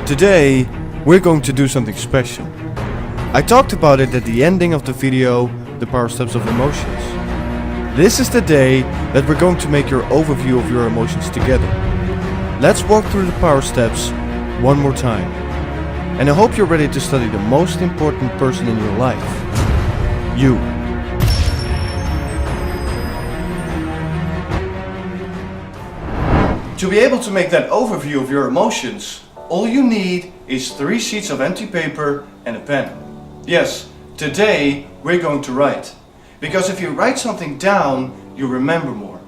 Today, we're going to do something special. I talked about it at the ending of the video, the power steps of emotions. This is the day that we're going to make your overview of your emotions together. Let's walk through the power steps one more time. And I hope you're ready to study the most important person in your life. You. To be able to make that overview of your emotions, all you need is 3 sheets of empty paper and a pen. Yes, today we're going to write. Because if you write something down, you remember more.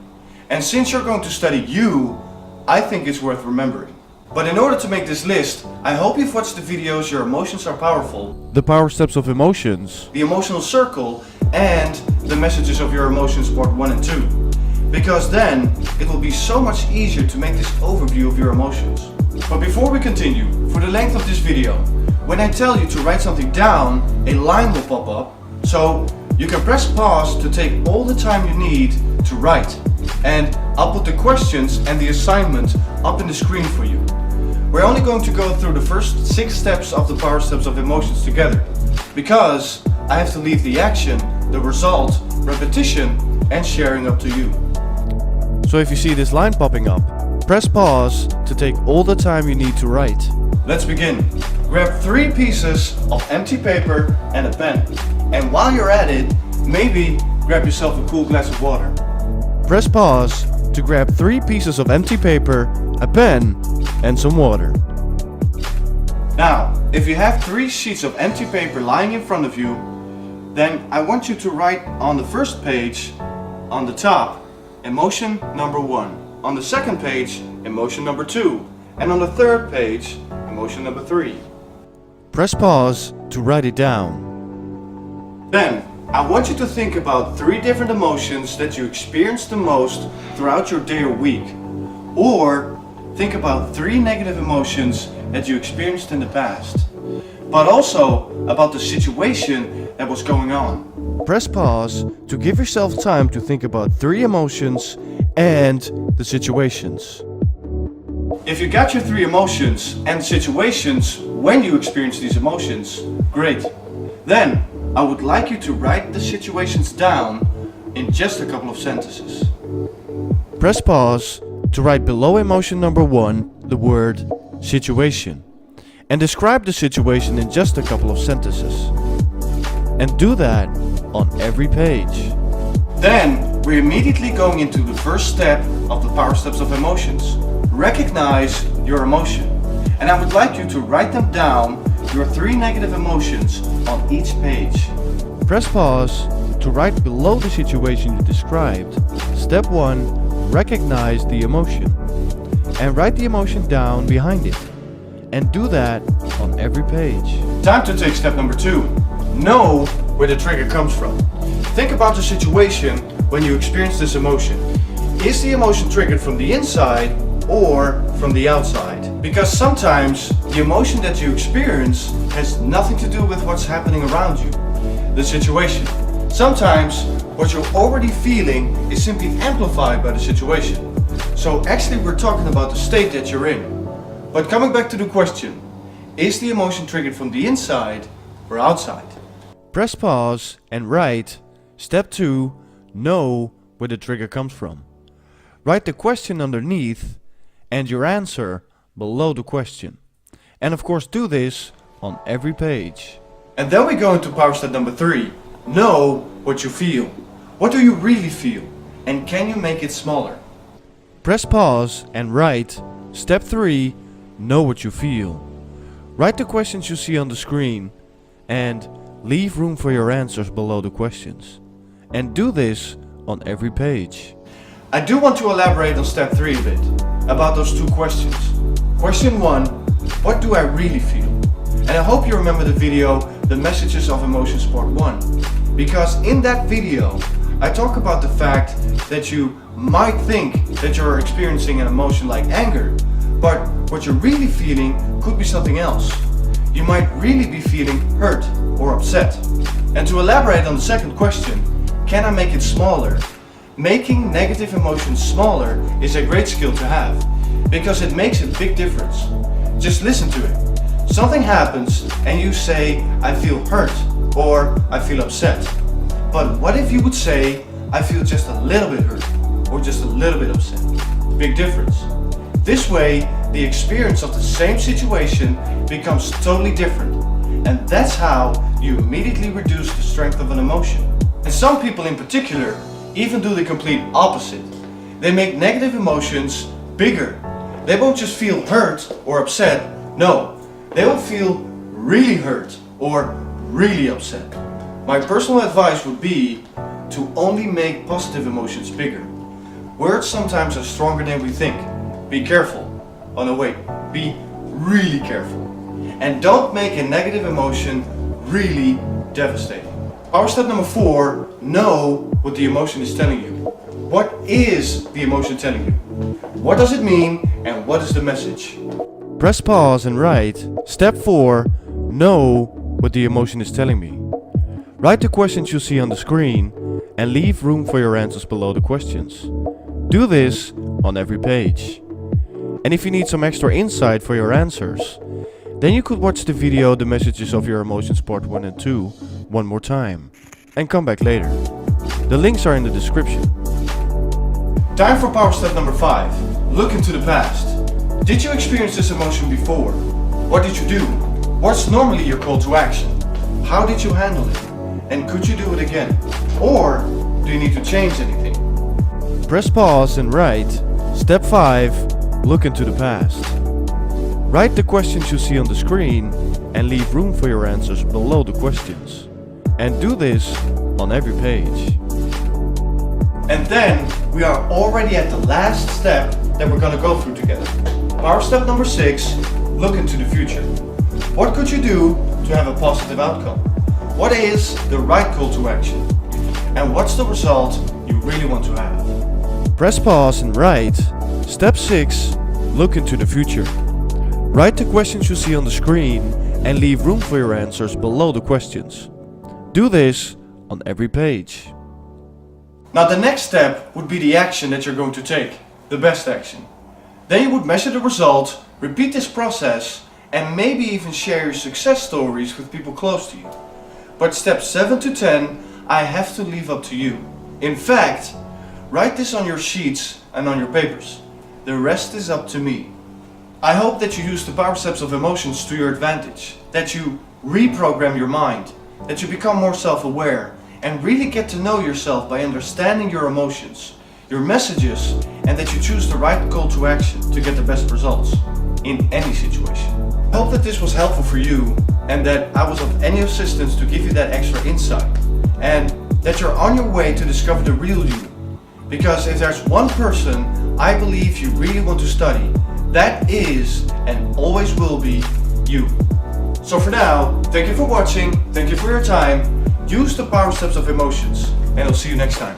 And since you're going to study you, I think it's worth remembering. But in order to make this list, I hope you've watched the videos Your Emotions Are Powerful, The Power Steps of Emotions, The Emotional Circle, and The Messages of Your Emotions Part 1 and 2. Because then, it will be so much easier to make this overview of your emotions. But before we continue, for the length of this video, when I tell you to write something down, a line will pop up, so you can press pause to take all the time you need to write. And I'll put the questions and the assignment up in the screen for you. We're only going to go through the first 6 steps of the power steps of emotions together, because I have to leave the action, the result, repetition, and sharing up to you. So if you see this line popping up, press pause to take all the time you need to write. Let's begin. Grab 3 pieces of empty paper and a pen. And while you're at it, maybe grab yourself a cool glass of water. Press pause to grab 3 pieces of empty paper, a pen, and some water. Now, if you have 3 sheets of empty paper lying in front of you, then I want you to write on the first page, on the top, emotion number 1. On the second page, emotion number 2. And on the third page, emotion number 3. Press pause to write it down. Then, I want you to think about 3 different emotions that you experience the most throughout your day or week. Or think about 3 negative emotions that you experienced in the past. But also about the situation that was going on. Press pause to give yourself time to think about 3 emotions and the situations. If you got your 3 emotions and situations when you experience these emotions, great. Then I would like you to write the situations down in just a couple of sentences. Press pause to write below emotion number 1 the word situation. And describe the situation in just a couple of sentences. And do that on every page. Then we're immediately going into the first step of the power steps of emotions. Recognize your emotion. And I would like you to write them down, your 3 negative emotions, on each page. Press pause to write below the situation you described. Step 1, recognize the emotion. And write the emotion down behind it. And do that on every page. Time to take step number 2. Know where the trigger comes from. Think about the situation when you experience this emotion. Is the emotion triggered from the inside or from the outside? Because sometimes the emotion that you experience has nothing to do with what's happening around you, the situation. Sometimes what you're already feeling is simply amplified by the situation. So actually we're talking about the state that you're in. But coming back to the question, is the emotion triggered from the inside or outside? Press pause and write step 2, know where the trigger comes from. Write the question underneath and your answer below the question. And of course do this on every page. And then we go into power step number 3. Know what you feel. What do you really feel? And can you make it smaller? Press pause and write step 3, know what you feel. Write the questions you see on the screen and leave room for your answers below the questions. And do this on every page. I do want to elaborate on step 3 a bit, about those 2 questions. Question 1, what do I really feel? And I hope you remember the video, The Messages of Emotions Part 1. Because in that video, I talk about the fact that you might think that you're experiencing an emotion like anger, but what you're really feeling could be something else. You might really be feeling hurt or upset. And to elaborate on the second question, can I make it smaller? Making negative emotions smaller is a great skill to have, because it makes a big difference. Just listen to it. Something happens and you say, I feel hurt or I feel upset. But what if you would say, I feel just a little bit hurt or just a little bit upset? Big difference. This way, the experience of the same situation becomes totally different. And that's how you immediately reduce the strength of an emotion. And some people in particular even do the complete opposite. They make negative emotions bigger. They won't just feel hurt or upset. No, they will feel really hurt or really upset. My personal advice would be to only make positive emotions bigger. Words sometimes are stronger than we think. Be careful. Oh no, wait. Be really careful. And don't make a negative emotion really devastating. Power step number 4, know what the emotion is telling you. What is the emotion telling you? What does it mean and what is the message? Press pause and write. Step 4, know what the emotion is telling me. Write the questions you see on the screen and leave room for your answers below the questions. Do this on every page. And if you need some extra insight for your answers, then you could watch the video The Messages of Your Emotions Part 1 and 2 one more time and come back later. The links are in the description. Time for power step number 5. Look into the past. Did you experience this emotion before? What did you do? What's normally your call to action? How did you handle it? And could you do it again? Or do you need to change anything? Press pause and write. Step 5. Look into the past. Write the questions you see on the screen and leave room for your answers below the questions. And do this on every page. And then we are already at the last step that we're going to go through together. Power step number 6, look into the future. What could you do to have a positive outcome? What is the right call to action? And what's the result you really want to have? Press pause and write. Step 6, look into the future. Write the questions you see on the screen and leave room for your answers below the questions. Do this on every page. Now the next step would be the action that you're going to take, the best action. Then you would measure the result, repeat this process, and maybe even share your success stories with people close to you. But steps 7 to 10, I have to leave up to you. In fact, write this on your sheets and on your papers. The rest is up to me. I hope that you use the power steps of emotions to your advantage, that you reprogram your mind, that you become more self-aware and really get to know yourself by understanding your emotions, your messages, and that you choose the right call to action to get the best results in any situation. I hope that this was helpful for you and that I was of any assistance to give you that extra insight and that you're on your way to discover the real you. Because if there's one person I believe you really want to study, that is and always will be you. So for now, thank you for watching, thank you for your time, use the power steps of emotions, and I'll see you next time.